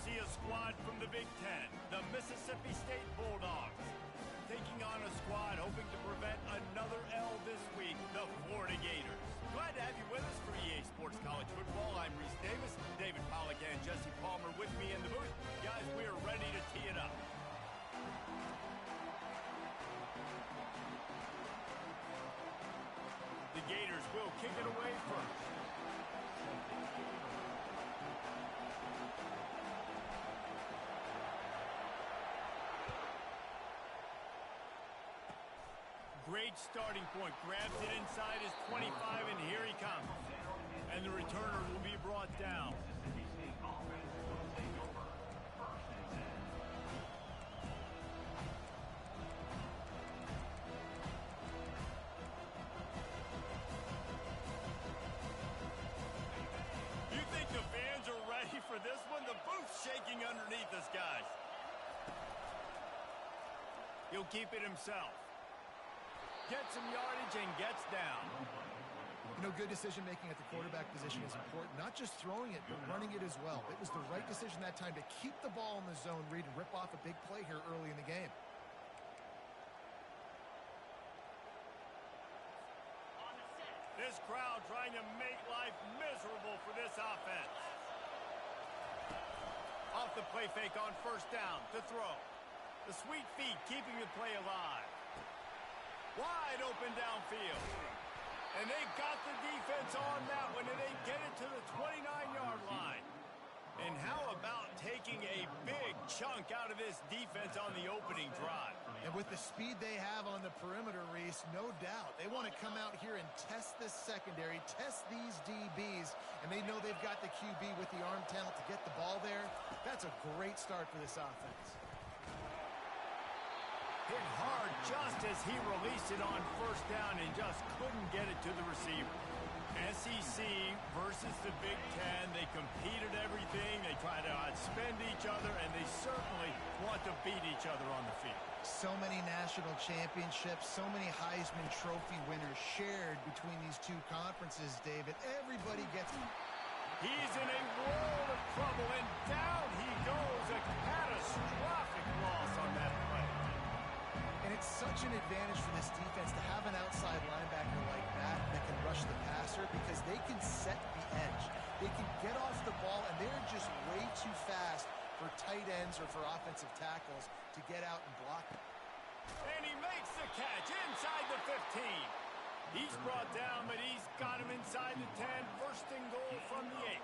see a squad from the Big Ten, the Mississippi State Bulldogs, taking on a squad hoping to prevent another L this week, the Florida Gators. Glad to have you with us for EA Sports College Football. I'm Reese Davis, David Pollack and Jesse Palmer with me in the booth. Guys, we are ready to tee it up. The Gators will kick it away first. Great starting point. Grabs it inside his 25, and here he comes. And the returner will be brought down. You think the fans are ready for this one? The booth's shaking underneath us, guys. He'll keep it himself. Gets some yardage and gets down. You know, good decision-making at the quarterback position is important. Not just throwing it, but running it as well. It was the right decision that time to keep the ball in the zone, read, and rip off a big play here early in the game. This crowd trying to make life miserable for this offense. Off the play fake on first down to throw. The sweet feet keeping the play alive. Wide open downfield. And they got the defense on that one, and they get it to the 29-yard line. And how about taking a big chunk out of this defense on the opening drive? And with the speed they have on the perimeter, Reese, no doubt. They want to come out here and test this secondary, test these DBs, and they know they've got the QB with the arm talent to get the ball there. That's a great start for this offense. Hit hard just as he released it on first down and just couldn't get it to the receiver. SEC versus the Big Ten. They competed everything. They try to outspend each other, and they certainly want to beat each other on the field. So many national championships, so many Heisman Trophy winners shared between these two conferences, David. Everybody gets it. He's in a world of trouble, and down he goes. A catastrophic loss on that play. And it's such an advantage for this defense to have an outside linebacker like that can rush the passer because they can set the edge. They can get off the ball, and they're just way too fast for tight ends or for offensive tackles to get out and block it. And he makes the catch inside the 15. He's brought down, but he's got him inside the 10. First and goal from the 8.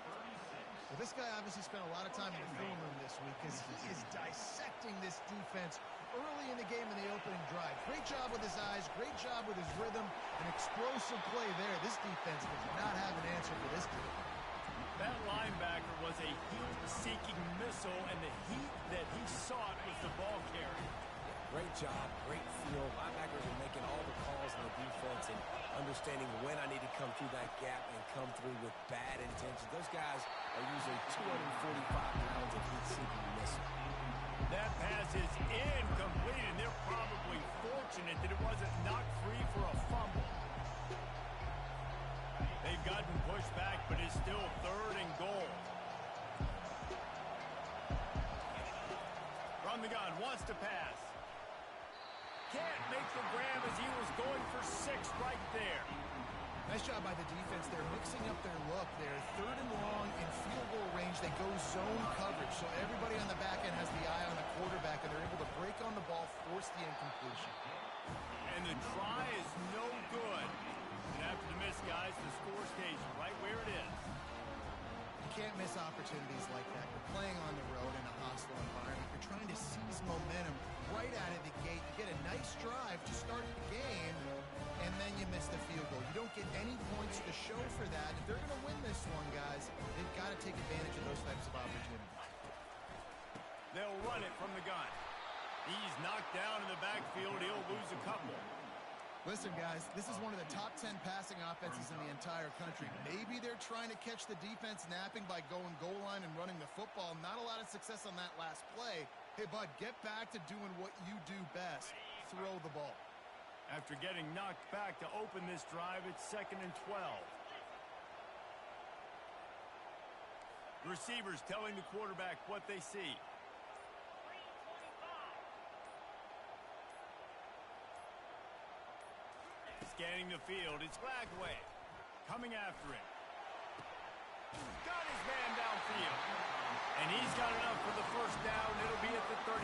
Well, this guy obviously spent a lot of time in the film room this week because he is dissecting this defense early in the game in the opening drive. Great job with his eyes, great job with his rhythm, an explosive play there. This defense does not have an answer for this team. That linebacker was a heat-seeking missile, and the heat that he sought was the ball carrier. Great job, great feel. Linebackers are making all the calls in the defense and understanding when I need to come through that gap and come through with bad intentions. Those guys are usually 245 pounds of heat-seeking missile. That pass is incomplete, and they're probably fortunate that it wasn't knocked free for a fumble. They've gotten pushed back, but it's still third and goal. From the gun, wants to pass. Can't make the grab as he was going for 6 right there. Nice job by the defense. They're mixing up their look. They're third and long in field goal range. They go zone coverage, so everybody on the back end has the eye on the quarterback, and they're able to break on the ball, force the incompletion. And the try is no good. And after the miss, guys, the score stays right where it is. You can't miss opportunities like that. You're playing on the road in a hostile environment. You're trying to seize momentum right out of the gate. You get a nice drive to start the game, and then you miss the field goal. You don't get any points to show for that. If they're going to win this one, guys, they've got to take advantage of those types of opportunities. They'll run it from the gun. He's knocked down in the backfield. He'll lose a couple. Listen, guys, this is one of the top 10 passing offenses in the entire country. Maybe they're trying to catch the defense napping by going goal line and running the football. Not a lot of success on that last play. Hey, bud, get back to doing what you do best. Throw the ball. After getting knocked back to open this drive, it's 2nd and 12. Receivers telling the quarterback what they see. Scanning the field, it's Lagway. Coming after him. Got his man downfield. And he's got enough for the first down. It'll be at the 35.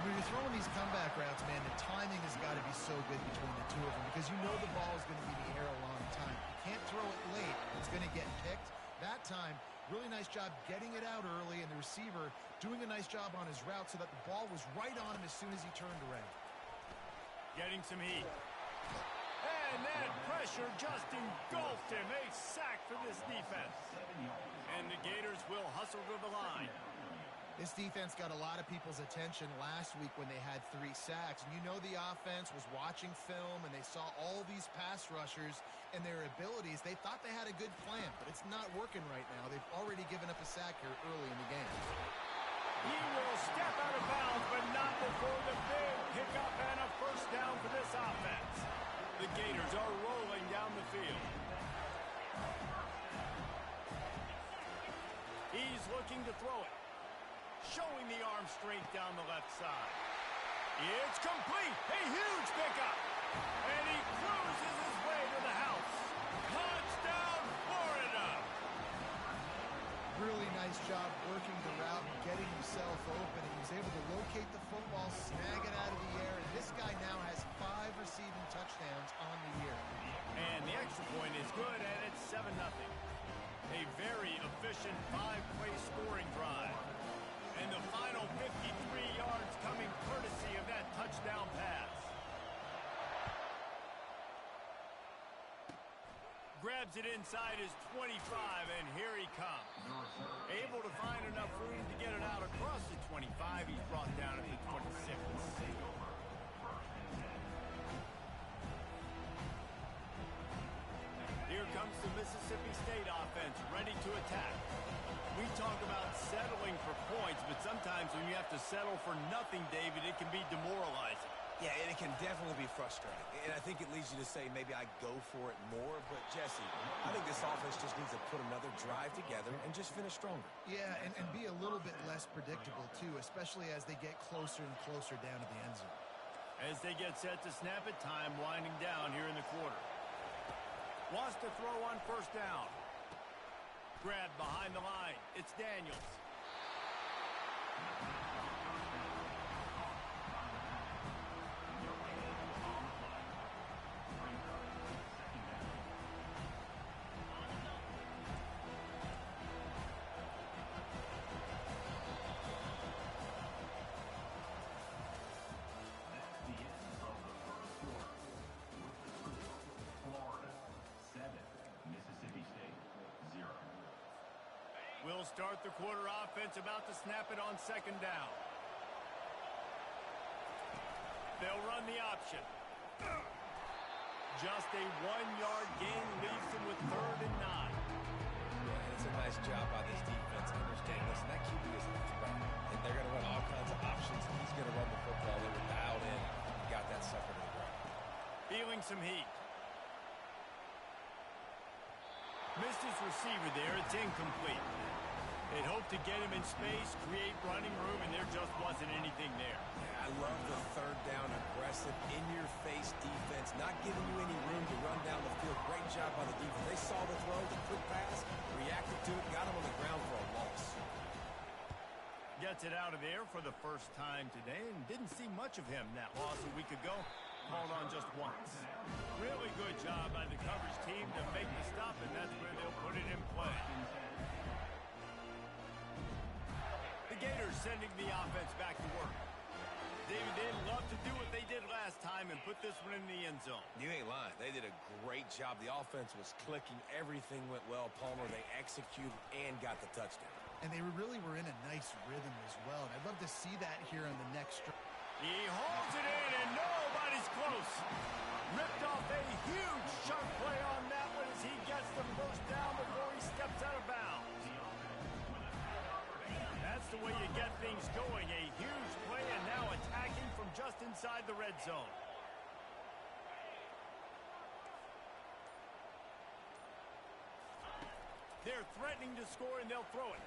When you're throwing these comeback routes, man, the timing has got to be so good between the two of them because you know the ball is going to be in the air a long time. You can't throw it late. It's going to get picked. That time, really nice job getting it out early, and the receiver doing a nice job on his route so that the ball was right on him as soon as he turned around. Getting some heat. And that pressure just engulfed him. A sack for this defense. And the Gators will hustle to the line. This defense got a lot of people's attention last week when they had 3 sacks. And you know the offense was watching film, and they saw all these pass rushers and their abilities. They thought they had a good plan, but it's not working right now. They've already given up a sack here early in the game. He will step out of bounds, but not before the big pickup and a first down for this offense. The Gators are rolling down the field. He's looking to throw it. Showing the arm strength down the left side. It's complete. A huge pickup. And he cruises his way to the house. Touchdown, Florida. Really nice job working the route and getting himself open. He was able to locate the football, snag it out of the air, and this guy now has 5 receiving touchdowns on the year. And the extra point is good, and it's 7-0. A very efficient 5-play scoring drive. And the final 53 yards coming courtesy of that touchdown pass. Grabs it inside his 25, and here he comes. Able to find enough room to get it out across the 25. He's brought down at the 26. Here comes the Mississippi State offense, ready to attack. We talk about settling for points, but sometimes when you have to settle for nothing, David, it can be demoralizing. Yeah, and it can definitely be frustrating. And I think it leads you to say maybe I go for it more. But, Jesse, I think this offense just needs to put another drive together and just finish stronger. Yeah, and be a little bit less predictable, too, especially as they get closer and closer down to the end zone. As they get set to snap it, time winding down here in the quarter. Wants to throw on first down. Grabbed behind the line. It's Daniels. We'll start the quarter offense, about to snap it on second down. They'll run the option. Just a 1-yard gain leaves them with 3rd and 9. Yeah, it's a nice job by this defense. Understand, listen, that QB is a threat. And they're going to run all kinds of options. He's going to run the football. They were dialed in. Got that sucker to the ground. Feeling some heat. Missed his receiver there. It's incomplete. They'd hoped to get him in space, create running room, and there just wasn't anything there. Yeah, I love the 3rd down, aggressive, in-your-face defense, not giving you any room to run down the field. Great job by the defense. They saw the throw, the quick pass, reacted to it, got him on the ground for a loss. Gets it out of there for the first time today, and didn't see much of him that loss a week ago. Called on just once. Really good job by the coverage team to make the stop, and that's where they'll put it in play. The Gators sending the offense back to work. David, they'd love to do what they did last time and put this one in the end zone. You ain't lying. They did a great job. The offense was clicking. Everything went well. Palmer, they executed and got the touchdown. And they really were in a nice rhythm as well. And I'd love to see that here on the next drive. He holds it in, and nobody's close. Ripped off a huge sharp play on that one as he gets the first down before he steps out of bounds. That's the way you get things going. A huge play, and now attacking from just inside the red zone. They're threatening to score, and they'll throw it.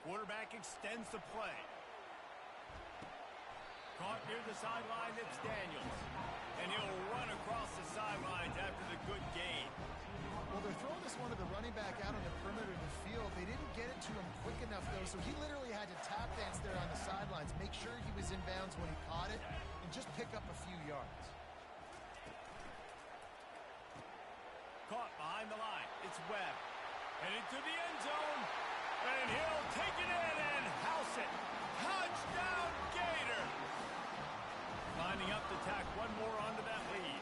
Quarterback extends the play. Caught near the sideline, it's Daniels. And he'll run across the sidelines after the good gain. Well, they're throwing this one to the running back out on the perimeter of the field. They didn't get it to him quick enough, though, so he literally had to tap dance there on the sidelines, make sure he was in bounds when he caught it, and just pick up a few yards. Caught behind the line. It's Webb. And into the end zone. And he'll take it in and house it. Touchdown, Gator! Lining up to tack one more onto that lead.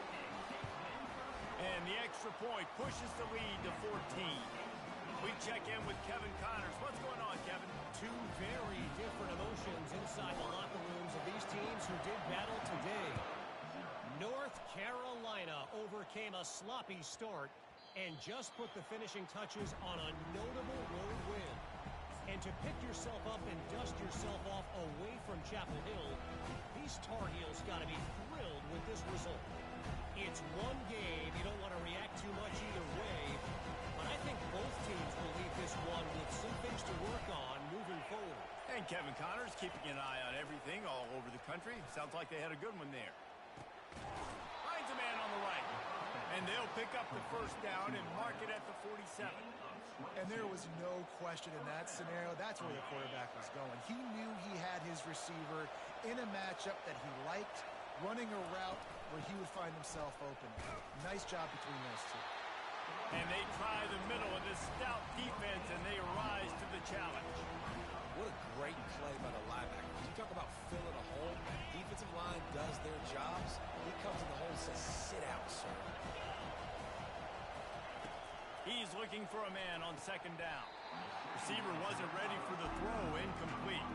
And the extra point pushes the lead to 14. We check in with Kevin Connors. What's going on, Kevin? Two very different emotions inside the locker rooms of these teams who did battle today. North Carolina overcame a sloppy start and just put the finishing touches on a notable road win. And to pick yourself up and dust yourself off away from Chapel Hill, these Tar Heels got to be thrilled with this result. It's one game. You don't want to react too much either way. But I think both teams will leave this one with some things to work on moving forward. And Kevin Connors keeping an eye on everything all over the country. Sounds like they had a good one there. Finds a man on the right. And they'll pick up the first down and mark it at the 47. And there was no question in that scenario. That's where the quarterback was going. He knew he had his receiver in a matchup that he liked, running a route where he would find himself open. Nice job between those two. And they try the middle of this stout defense, and they rise to the challenge. What a great play by the linebacker. You talk about filling a hole. Defensive line does their jobs. He comes in the hole and says, sit out, sir. He's looking for a man on second down. Receiver wasn't ready for the throw, incomplete.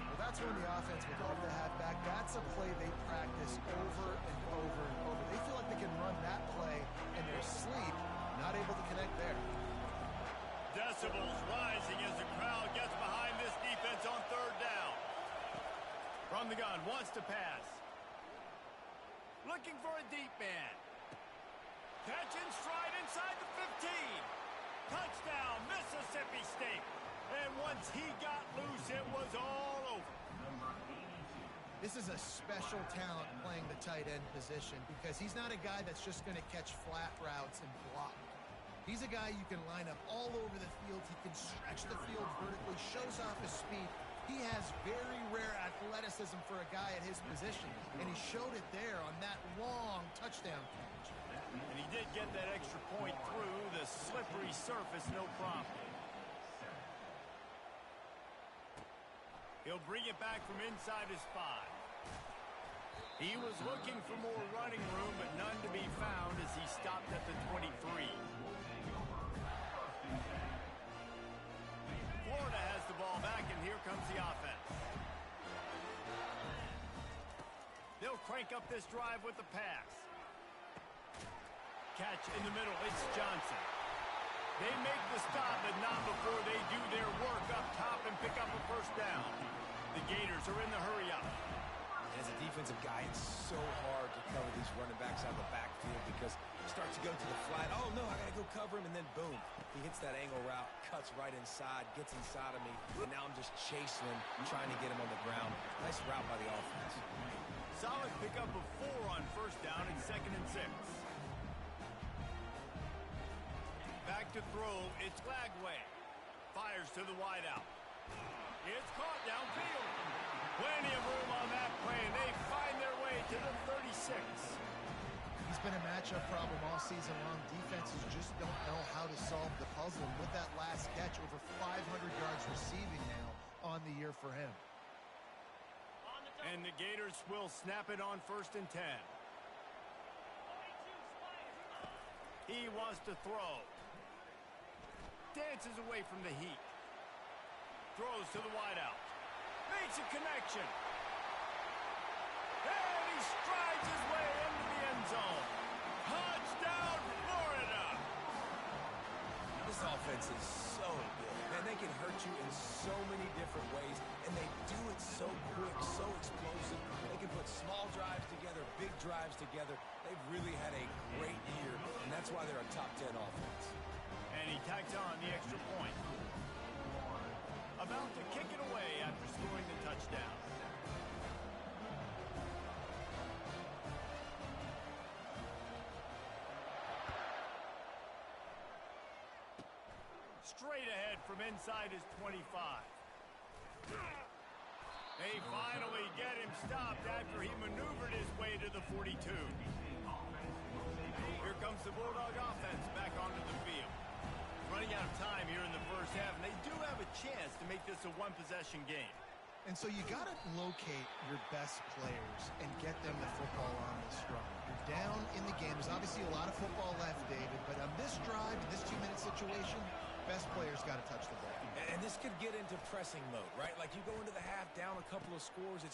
Well, that's when the offense would go to the halfback. That's a play they practice over and over and over. They feel like they can run that play in their sleep, not able to connect there. Decibels rising as the crowd gets behind this defense on third down. From the gun, wants to pass. Looking for a deep man. Catch in stride inside the 15. Touchdown, Mississippi State. And once he got loose, it was all over. This is a special talent playing the tight end position because he's not a guy that's just going to catch flat routes and block. He's a guy you can line up all over the field. He can stretch the field vertically, shows off his speed. He has very rare athleticism for a guy at his position, and he showed it there on that long touchdown catch. And he did get that extra point through the slippery surface, no problem. He'll bring it back from inside his 5. He was looking for more running room, but none to be found as he stopped at the 23. Florida has the ball back, and here comes the offense. They'll crank up this drive with the pass. Catch in the middle, it's Johnson. They make the stop, but not before they do their work up top and pick up a first down. The Gators are in the hurry-up. As a defensive guy, it's so hard to cover these running backs out of the backfield because he starts to go to the flat. Oh, no, I got to go cover him, and then boom. He hits that angle route, cuts right inside, gets inside of me, and now I'm just chasing him, trying to get him on the ground. Nice route by the offense. Solid pickup of 4 on first down and 2nd and 6. Back to throw, it's Lagway. Fires to the wideout. It's caught downfield. Plenty of room on that play, and they find their way to the 36. He's been a matchup problem all season long. Defenses just don't know how to solve the puzzle. And with that last catch, over 500 yards receiving now on the year for him. And the Gators will snap it on 1st and 10. He wants to throw. Dances away from the heat. Throws to the wideout. Makes a connection. And he strides his way into the end zone. Touchdown, Florida! This offense is so good. Man, they can hurt you in so many different ways, and they do it so quick, so explosive. They can put small drives together, big drives together. They've really had a great year, and that's why they're a top 10 offense. And he tacks on the extra point. About to kick it away after scoring the touchdown. Straight ahead from inside his 25. They finally get him stopped after he maneuvered his way to the 42. Here comes the Bulldog offense back onto the field. Running out of time here in the first half, and they do have a chance to make this a one-possession game. And so you got to locate your best players and get them the football on this drive. You're down in the game. There's obviously a lot of football left, David, but on this drive, in this 2-minute situation, best players got to touch the ball. And this could get into pressing mode, right? Like you go into the half down a couple of scores, the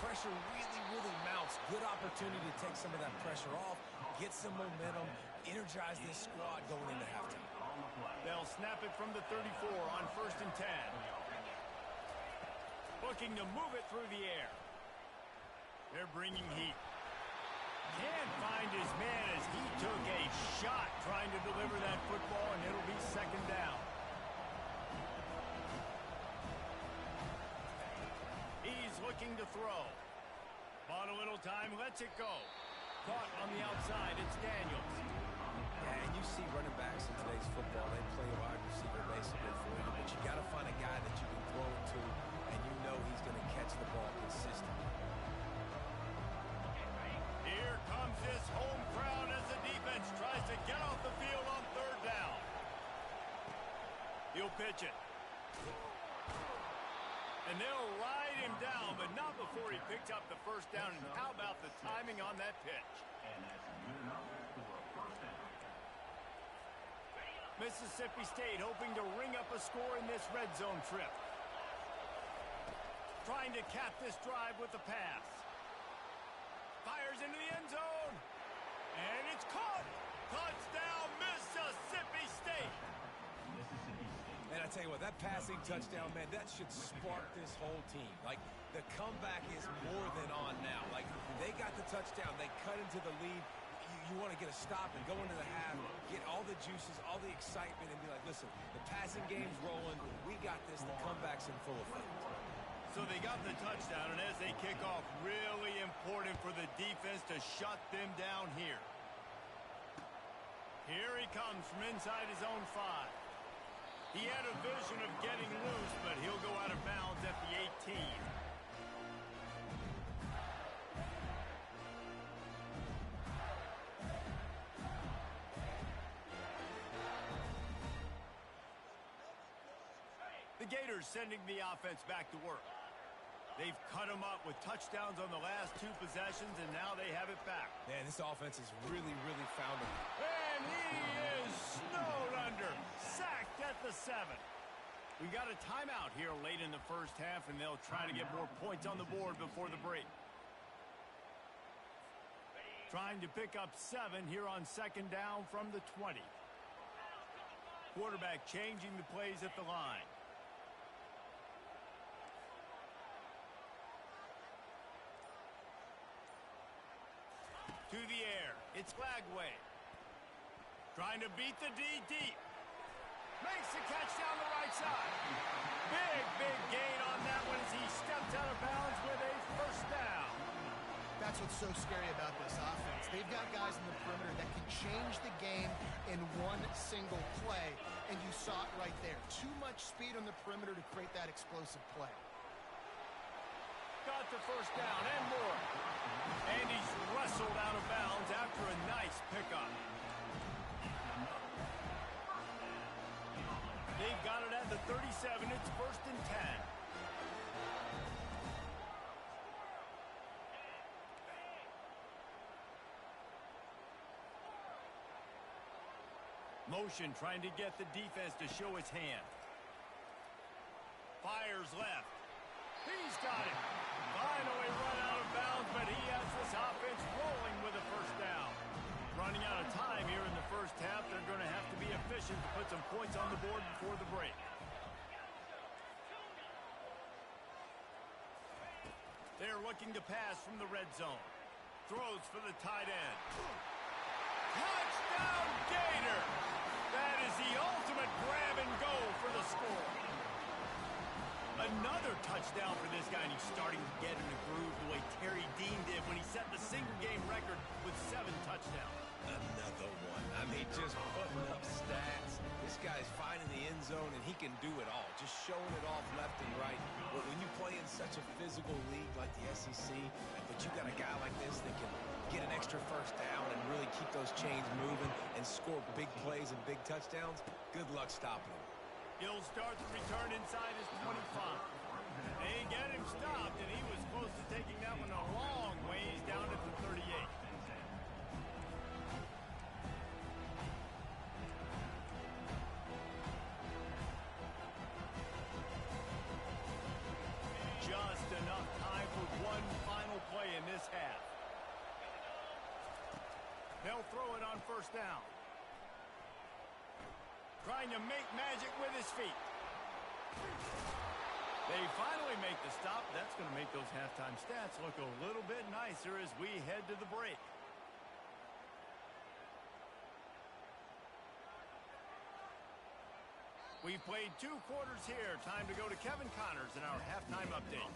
pressure really mounts. Good opportunity to take some of that pressure off, get some momentum, energize this squad going into halftime. They'll snap it from the 34 on 1st and 10. Looking to move it through the air. They're bringing heat. Can't find his man as he took a shot trying to deliver that football, and it'll be 2nd down. He's looking to throw. Bought a little time, lets it go. Caught on the outside, it's Daniels. Yeah, and you see running backs in today's football, they play a wide receiver basically for you, but you got to find a guy that you can throw it to, and you know he's going to catch the ball consistently. Here comes this home crowd as the defense tries to get off the field on 3rd down. He'll pitch it. And they'll ride him down, but not before he picks up the 1st down. And how about the timing on that pitch? Mississippi State hoping to ring up a score in this red zone trip. Trying to cap this drive with the pass. Fires into the end zone. And it's caught. Touchdown, Mississippi State. And I tell you what, that passing touchdown, man, that should spark this whole team. Like, the comeback is more than on now. Like, they got the touchdown. They cut into the lead. You want to get a stop and go into the half, get all the juices, all the excitement, and be like, listen, the passing game's rolling. We got this. The comeback's in full effect. So they got the touchdown, and as they kick off, really important for the defense to shut them down here. Here he comes from inside his own 5. He had a vision of getting loose, but he'll go out of bounds at the 18. The Gators sending the offense back to work. They've cut them up with touchdowns on the last 2 possessions, and now they have it back. Man, this offense has really found him. And he is snowed under. Sacked at the 7. We got a timeout here late in the first half, and they'll try to get more points on the board before the break. Trying to pick up 7 here on 2nd down from the 20. Quarterback changing the plays at the line. To the air. It's Lagway. Trying to beat the D deep. Makes the catch down the right side. Big gain on that one as he stepped out of bounds with a 1st down. That's what's so scary about this offense. They've got guys in the perimeter that can change the game in one single play, and you saw it right there. Too much speed on the perimeter to create that explosive play. Got the 1st down and more. And he's wrestled out of bounds after a nice pickup. They've got it at the 37. It's 1st and 10. Motion trying to get the defense to show his hand. Fires left. He's got it. Finally run out of bounds, but he has this offense rolling with a 1st down. Running out of time here in the first half. They're going to have to be efficient to put some points on the board before the break. They're looking to pass from the red zone. Throws for the tight end. Touchdown, Gator! That is the ultimate grab and go for the score. Another touchdown for this guy, and he's starting to get in the groove the way Terry Dean did when he set the single-game record with 7 touchdowns. Another one. I mean, just putting up stats. This guy's finding the end zone, and he can do it all. Just showing it off left and right. But when you play in such a physical league like the SEC, but you got a guy like this that can get an extra first down and really keep those chains moving and score big plays and big touchdowns, good luck stopping him. He'll start the return inside his 25. They get him stopped, and he was close to taking that one a long ways down at the 38. Just enough time for one final play in this half. They'll throw it on first down. Trying to make magic with his feet. They finally make the stop. That's going to make those halftime stats look a little bit nicer as we head to the break. We've played 2 quarters here. Time to go to Kevin Connors in our halftime update.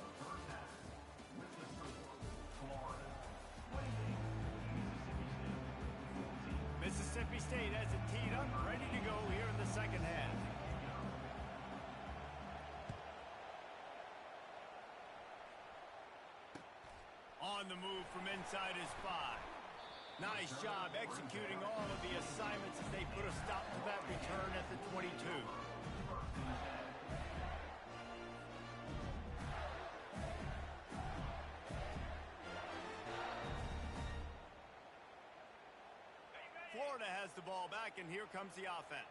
Mississippi State has it teed up, ready to go here in the second half. On the move from inside his 5. Nice job executing all of the assignments as they put a stop to that return at the 22. Florida has the ball back, and here comes the offense.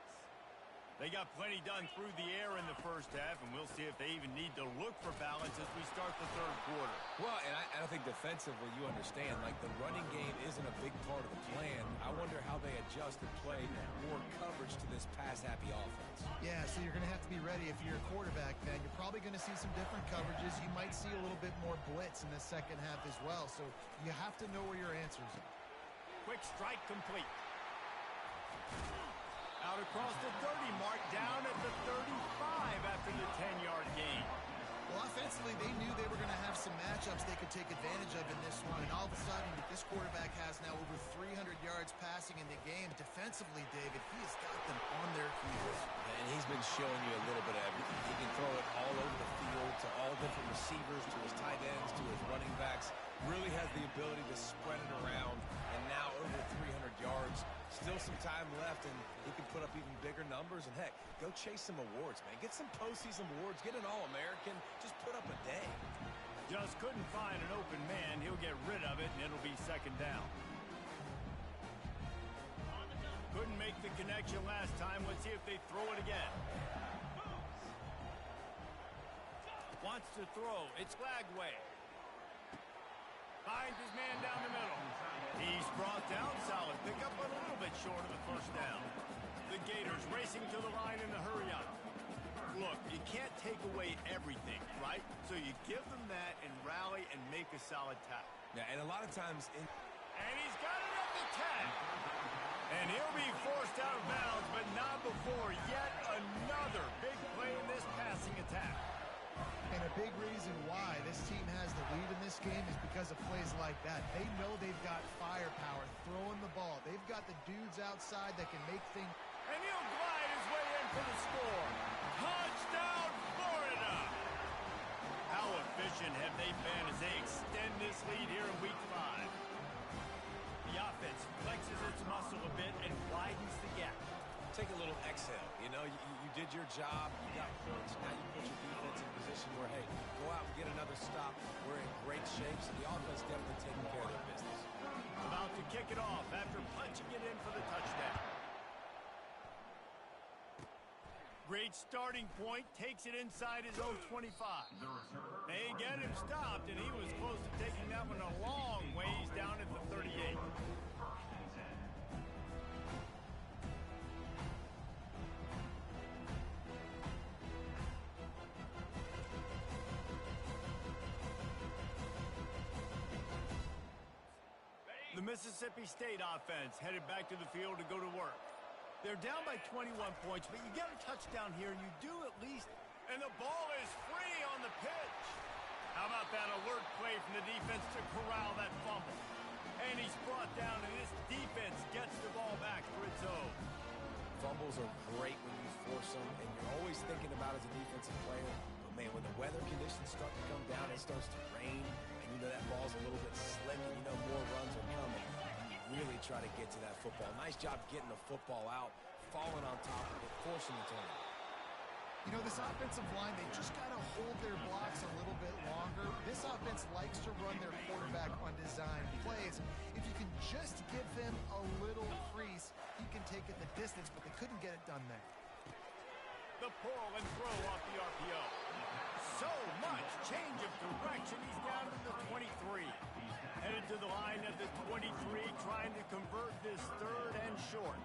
They got plenty done through the air in the first half, and we'll see if they even need to look for balance as we start the third quarter. Well, and I think defensively, you understand, like the running game isn't a big part of the plan. I wonder how they adjust and play more coverage to this pass-happy offense. Yeah, so you're going to have to be ready if you're a quarterback, man. You're probably going to see some different coverages. You might see a little bit more blitz in the second half as well, so you have to know where your answers are. Quick strike complete. Out across the 30 mark, down at the 35 after the 10-yard gain. Well, offensively, they knew they were going to have some matchups they could take advantage of in this one, and all of a sudden, this quarterback has now over 300 yards passing in the game. Defensively, David, he has got them on their heels. And he's been showing you a little bit of everything. He can throw it all over the field to all different receivers, to his tight ends, to his running backs. Really has the ability to spread it around, and now over 300 yards. Still some time left, and he can put up even bigger numbers. And, heck, go chase some awards, man. Get some postseason awards. Get an All-American. Just put up a day. Just couldn't find an open man. He'll get rid of it, and it'll be second down. Couldn't make the connection last time. Let's see if they throw it again. Wants to throw. It's Lagway. Finds his man down the middle. He's brought down. Solid pickup, but a little bit short of the first down. The Gators racing to the line in a hurry up. Look, you can't take away everything, right? So you give them that and rally and make a solid tackle. Yeah, and a lot of times... And he's got it at the 10. And he'll be forced out of bounds, but not before yet another big play in this passing attack. And a big reason why this team has the lead in this game is because of plays like that. They know they've got firepower throwing the ball. They've got the dudes outside that can make things... And he'll glide his way in for the score. Touchdown, Florida! How efficient have they been as they extend this lead here in Week 5? The offense flexes its muscle a bit and widens the gap. Take a little exhale. You know, you did your job. You got points. Now you put your defense in a position where, hey, go out and get another stop. We're in great shape, so the offense definitely taking care of their business. About to kick it off after punching it in for the touchdown. Great starting point. Takes it inside his own 25. They get him stopped, and he was close to taking that one a long ways down at the 38. Mississippi State offense headed back to the field to go to work. They're down by 21 points, but you get a touchdown here, and you do at least. And the ball is free on the pitch. How about that alert play from the defense to corral that fumble? And he's brought down, and this defense gets the ball back for its own. Fumbles are great when you force them, and you're always thinking about as a defensive player. But, man, when the weather conditions start to come down, it starts to rain, and you know that ball's a little bit slick, and you know more runs are coming. You really try to get to that football. Nice job getting the football out, falling on top of it, forcing the turnover. You know, this offensive line, they just got to hold their blocks a little bit longer. This offense likes to run their quarterback on design plays. If you can just give them a little crease, he can take it the distance, but they couldn't get it done there. The pull and throw off the RPO. So much change of direction. He's down to the 23. Headed to the line at the 23, trying to convert this third and short.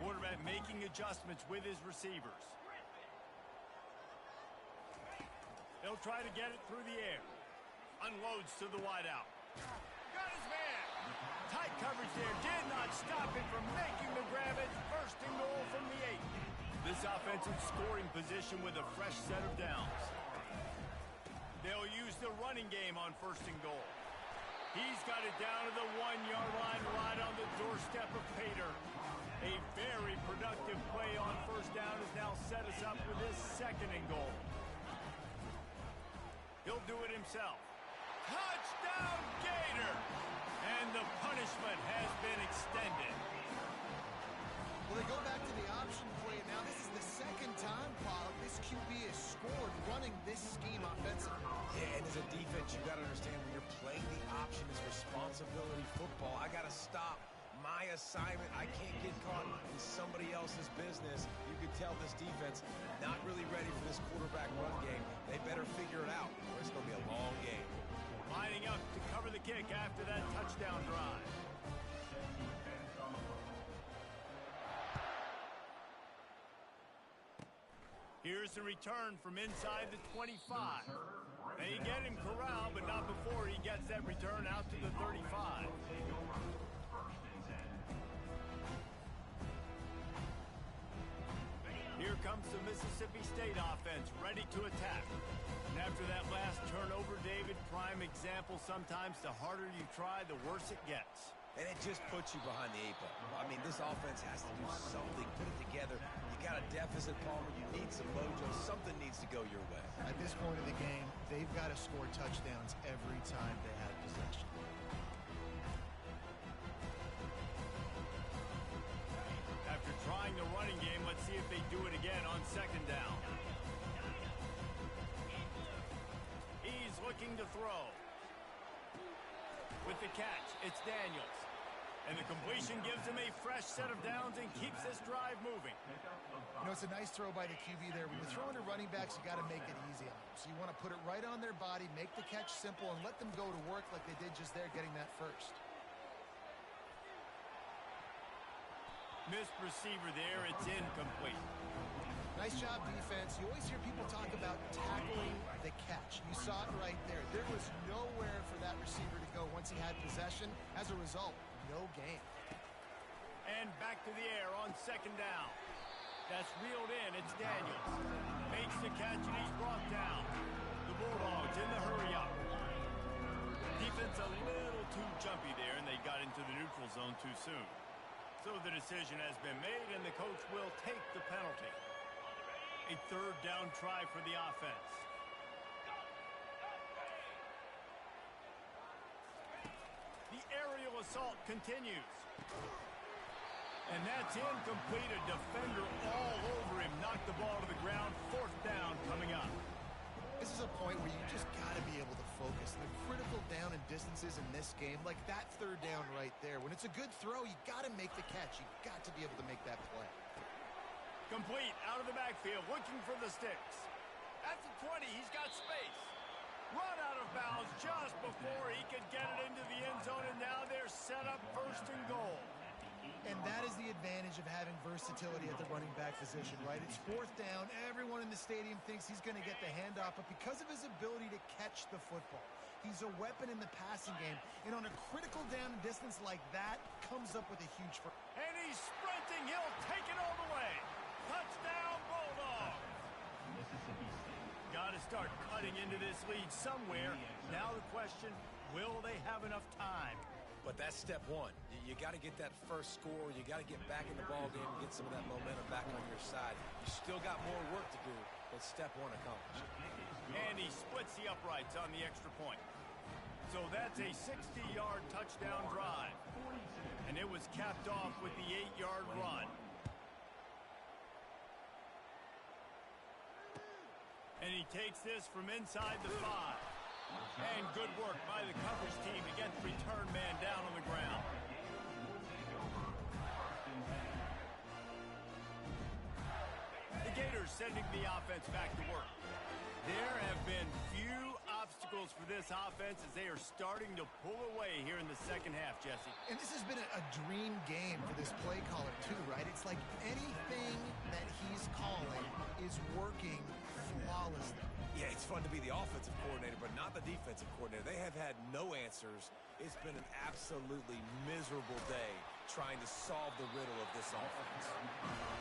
Quarterback making adjustments with his receivers. They'll try to get it through the air. Unloads to the wideout. Got his man. Tight coverage there. Did not stop him from making the grab. It's first and goal from the 8. This offensive scoring position with a fresh set of downs. They'll use the running game on first and goal. He's got it down to the 1-yard line right on the doorstep of Pater. A very productive play on first down has now set us up with this second and goal. He'll do it himself. Touchdown, Gator! And the punishment has been extended. Well, they go back to the option play. Now, this is the second time, Pollock, this QB has scored running this scheme offensively. Yeah, and as a defense, you got to understand when you're playing the option is responsibility football. I got to stop my assignment. I can't get caught in somebody else's business. You could tell this defense not really ready for this quarterback run game. They better figure it out, or it's going to be a long game. Lining up to cover the kick after that touchdown drive. Here's the return from inside the 25. They get him corralled, but not before he gets that return out to the 35. Here comes the Mississippi State offense, ready to attack. And after that last turnover, David, prime example, sometimes the harder you try, the worse it gets. And it just puts you behind the 8 ball. I mean, this offense has to do something, put it together. You got a deficit, Palmer. You need some mojo. Something needs to go your way. At this point of the game, they've got to score touchdowns every time they have possession. After trying the running game, let's see if they do it again on second down. He's looking to throw. With the catch, it's Daniels. And the completion gives him a fresh set of downs and keeps this drive moving. You know, it's a nice throw by the QB there. When you're throwing to running backs, you got to make it easy on them. So you want to put it right on their body, make the catch simple, and let them go to work like they did just there, getting that first. Missed receiver there, it's incomplete. Nice job, defense. You always hear people talk about tackling the catch. You saw it right there. There was nowhere for that receiver to go once he had possession. As a result, no gain. And back to the air on second down. That's reeled in. It's Daniels. Makes the catch, and he's brought down. The Bulldogs in the hurry-up. Defense a little too jumpy there, and they got into the neutral zone too soon. So the decision has been made, and the coach will take the penalty. A third down try for the offense. The aerial assault continues. And that's incomplete. A defender all over him. Knocked the ball to the ground. Fourth down coming up. This is a point where you just got to be able to focus. The critical down and distances in this game, like that third down right there. When it's a good throw, you got to make the catch. You got to be able to make that play. Complete out of the backfield, looking for the sticks. At the 20, he's got space. Run out of bounds just before he could get it into the end zone, and now they're set up first and goal. And that is the advantage of having versatility at the running back position, right? It's fourth down. Everyone in the stadium thinks he's going to get the handoff, but because of his ability to catch the football, he's a weapon in the passing game. And on a critical down and distance like that, comes up with a huge first. And he's sprinting. He'll take it all the way. Touchdown, Bulldogs. Got to start cutting into this lead somewhere. Now the question, will they have enough time? But that's step one. You got to get that first score. You got to get back in the ball game and get some of that momentum back on your side. You still got more work to do, but step one accomplished. And he splits the uprights on the extra point. So that's a 60-yard touchdown drive. And it was capped off with the 8-yard run. And he takes this from inside the 5. And good work by the coverage team to get the return man down on the ground. The Gators sending the offense back to work. There have been few obstacles for this offense as they are starting to pull away here in the second half, Jesse. And this has been a dream game for this play caller too, right? It's like anything that he's calling is working flawlessly. Yeah, it's fun to be the offensive coordinator, but not the defensive coordinator. They have had no answers. It's been an absolutely miserable day trying to solve the riddle of this offense.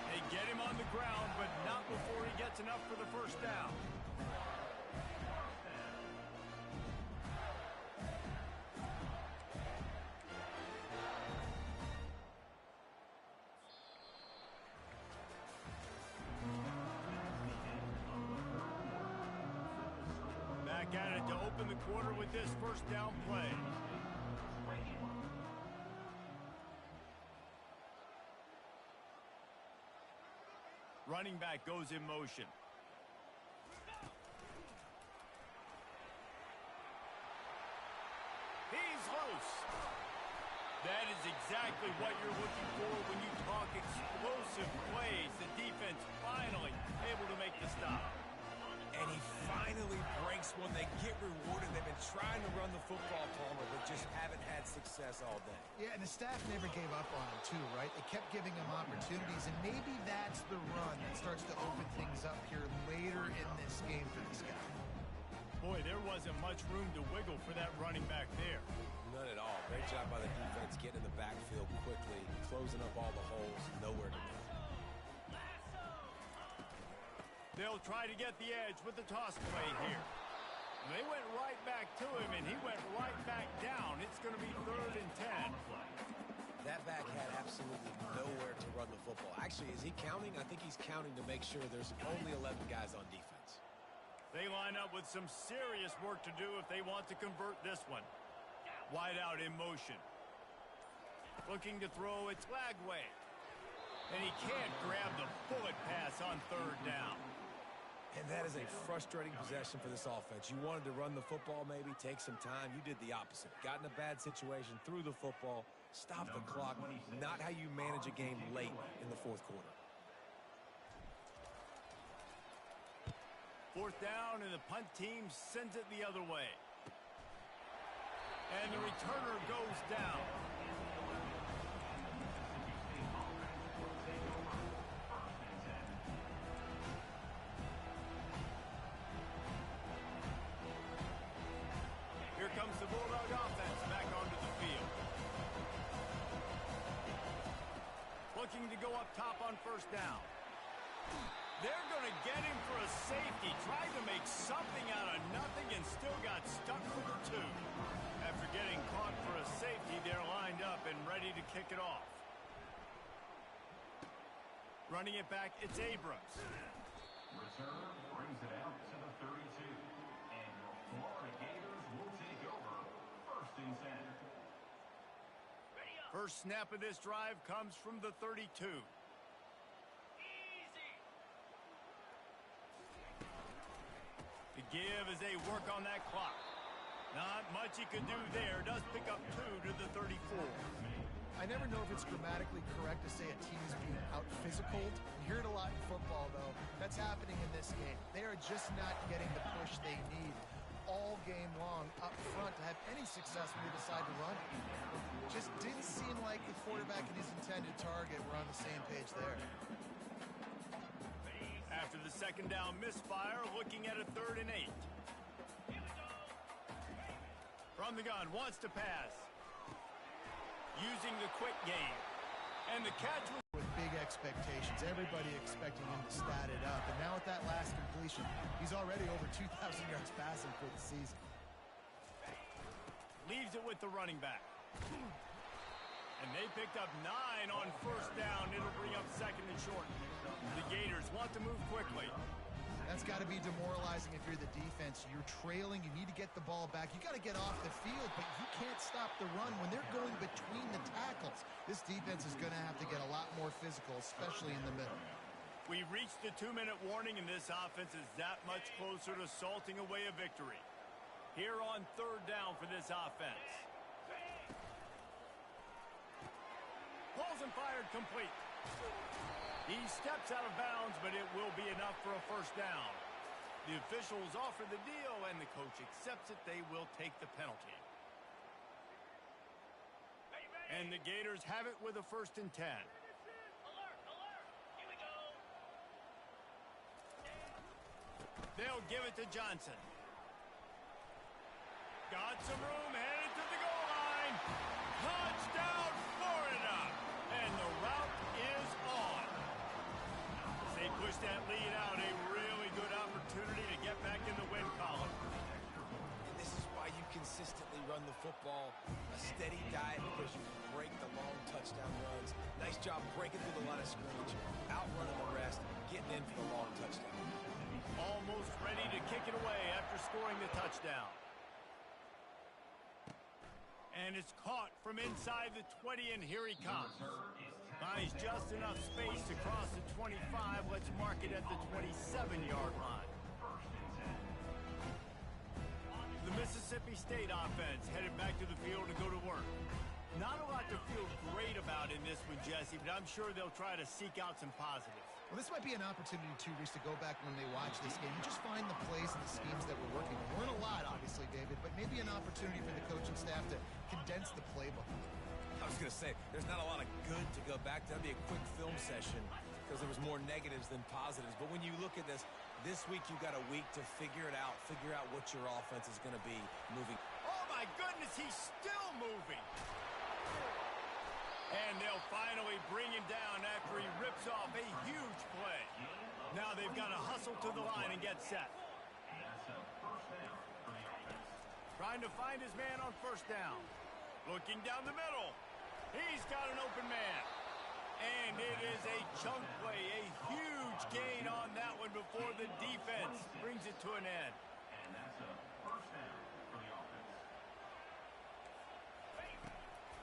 They get him on the ground, but not before he gets enough for the first down. Back at it to open the quarter with this first down play. Running back goes in motion. He's loose. That is exactly what you're looking for when you talk explosive plays. The defense finally able to make the stop. And he finally breaks one. They get rewarded. They've been trying to run the football, Palmer, but just haven't had success all day. Yeah, and the staff never gave up on him too, right? They kept giving him opportunities, and maybe that's the run that starts to open things up here later in this game for this guy. Boy, there wasn't much room to wiggle for that running back there. None at all. Great job by the defense getting in the backfield quickly, closing up all the holes, nowhere to go. They'll try to get the edge with the toss play here. They went right back to him, and he went right back down. It's going to be 3rd and 10. That back had absolutely nowhere to run the football. Actually, is he counting? I think he's counting to make sure there's only 11 guys on defense. They line up with some serious work to do if they want to convert this one. Wide out in motion. Looking to throw, it's Lagway. And he can't grab the bullet pass on 3rd down. And that is a frustrating possession for this offense. You wanted to run the football, maybe take some time. You did the opposite. Got in a bad situation, threw the football, stopped the clock. Not how you manage a game late in the 4th quarter. 4th down, and the punt team sends it the other way. And the returner goes down. Here comes the Bulldog offense back onto the field. Looking to go up top on 1st down. They're going to get him for a safety. Tried to make something out of nothing and still got stuck for the 2. After getting caught for a safety, they're lined up and ready to kick it off. Running it back, it's Abrams. Return brings it out to the 32. And your Florida Gators will take over 1st and 10. First snap of this drive comes from the 32. The give as they work on that clock. Not much he could do there. Does pick up 2 to the 34. I never know if it's grammatically correct to say a team is being out-physicaled. You hear it a lot in football, though. That's happening in this game. They are just not getting the push they need. all game long up front to have any success when they decide to run. Just didn't seem like the quarterback and his intended target were on the same page there. After the second down misfire, looking at a 3rd and 8. From the gun, wants to pass. Using the quick game. And the catch was with big expectations. Everybody expecting him to stat it up. And now with that last completion, he's already over 2,000 yards passing for the season. Leaves it with the running back. And they picked up 9 on 1st down. It'll bring up 2nd and short. The Gators want to move quickly. That's got to be demoralizing if you're the defense. You're trailing. You need to get the ball back. You got to get off the field, but you can't stop the run when they're going between the tackles. This defense is going to have to get a lot more physical, especially in the middle. We've reached the 2-minute warning, and this offense is that much closer to salting away a victory. Here on 3rd down for this offense. Pulls and fired complete. He steps out of bounds, but it will be enough for a 1st down. The officials offer the deal, and the coach accepts it. They will take the penalty. And the Gators have it with a 1st and 10. They'll give it to Johnson. Got some room, headed to the goal line. Touchdown, Florida! And the route is on. As they push that lead out, a really good opportunity to get back in the win column. And this is why you consistently run the football. A steady diet because you can break the long touchdown runs. Nice job breaking through the line of scrimmage, outrunning the rest, getting in for the long touchdown. Almost ready to kick it away after scoring the touchdown. And it's caught from inside the 20, and here he comes. Finds just enough space to cross the 25. Let's mark it at the 27-yard line. The Mississippi State offense headed back to the field to go to work. Not a lot to feel great about in this one, Jesse, but I'm sure they'll try to seek out some positives. Well, this might be an opportunity, too, Reese, to go back when they watch this game and just find the plays and the schemes that were working. There weren't a lot, obviously, David, but maybe an opportunity for the coaching staff to condense the playbook. I was going to say, there's not a lot of good to go back to. That'd be a quick film session because there was more negatives than positives. But when you look at this week you've got a week to figure it out, figure out what your offense is going to be moving. Oh, my goodness, he's still moving. And they'll finally bring him down after he rips off a huge play. Now they've got to hustle to the line and get set. Trying to find his man on 1st down. Looking down the middle. He's got an open man. And it is a chunk play, a huge gain on that one before the defense brings it to an end. And that's a 1st down for the offense.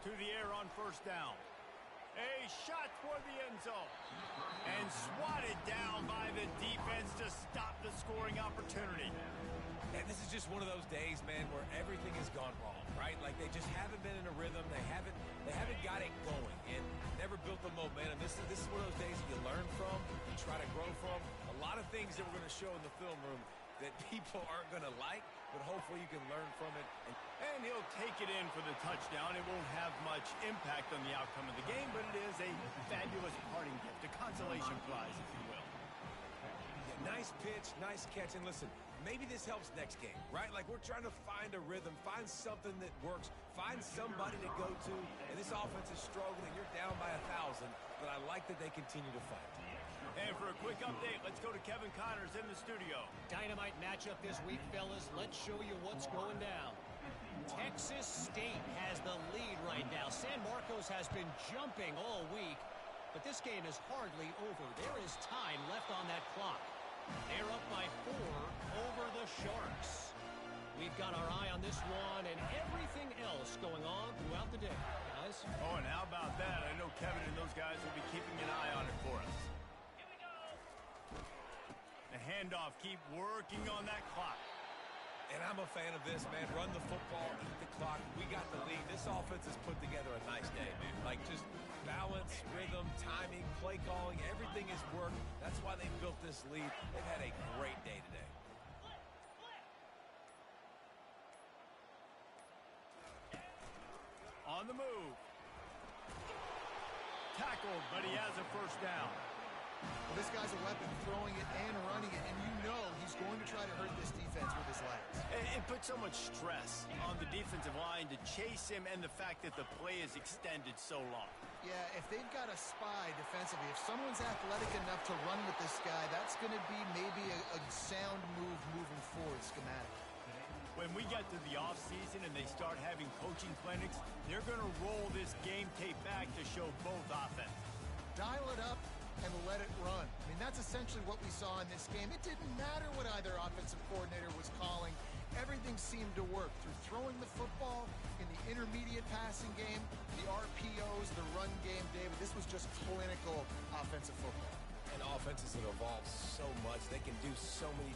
To the air on 1st down. A shot toward the end zone. And swatted down by the defense to stop the scoring opportunity. And this is just one of those days, man, where everything has gone wrong, right? Like they just haven't been in a rhythm. They haven't got it going and never built the momentum. This is one of those days you learn from, you try to grow from. A lot of things that we're going to show in the film room that people aren't going to like, but hopefully you can learn from it. And he'll take it in for the touchdown. It won't have much impact on the outcome of the game, but it is a fabulous parting gift, a consolation prize, if you will. Yeah, nice pitch, nice catch. And listen, maybe this helps next game, right? Like we're trying to find a rhythm, find something that works, find somebody to go to. And this offense is struggling. You're down by 1,000, but I like that they continue to fight. And for a quick update, let's go to Kevin Connors in the studio. Dynamite matchup this week, fellas. Let's show you what's going down. Texas State has the lead right now. San Marcos has been jumping all week, but this game is hardly over. There is time left on that clock. They're up by 4 over the Sharks. We've got our eye on this one and everything else going on throughout the day, guys. Oh, and how about that? I know Kevin and those guys will be keeping an eye on it for us. The handoff, keep working on that clock. And I'm a fan of this, man. Run the football, eat the clock. We got the lead. This offense has put together a nice day, man. Like just balance, rhythm, timing, play calling, everything has worked. That's why they built this lead. They've had a great day today. On the move. Tackled, but he has a first down. Well, this guy's a weapon, throwing it and running it, and you know he's going to try to hurt this defense with his legs. It puts so much stress on the defensive line to chase him and the fact that the play is extended so long. Yeah, if they've got a spy defensively, if someone's athletic enough to run with this guy, that's going to be maybe a sound move moving forward schematically. When we get to the offseason and they start having coaching clinics, they're going to roll this game tape back to show both offense. Dial it up and let it run. I mean, that's essentially what we saw in this game. It didn't matter what either offensive coordinator was calling. Everything seemed to work through throwing the football in the intermediate passing game, the RPOs, the run game, David. This was just clinical offensive football. And offenses have evolved so much. They can do so many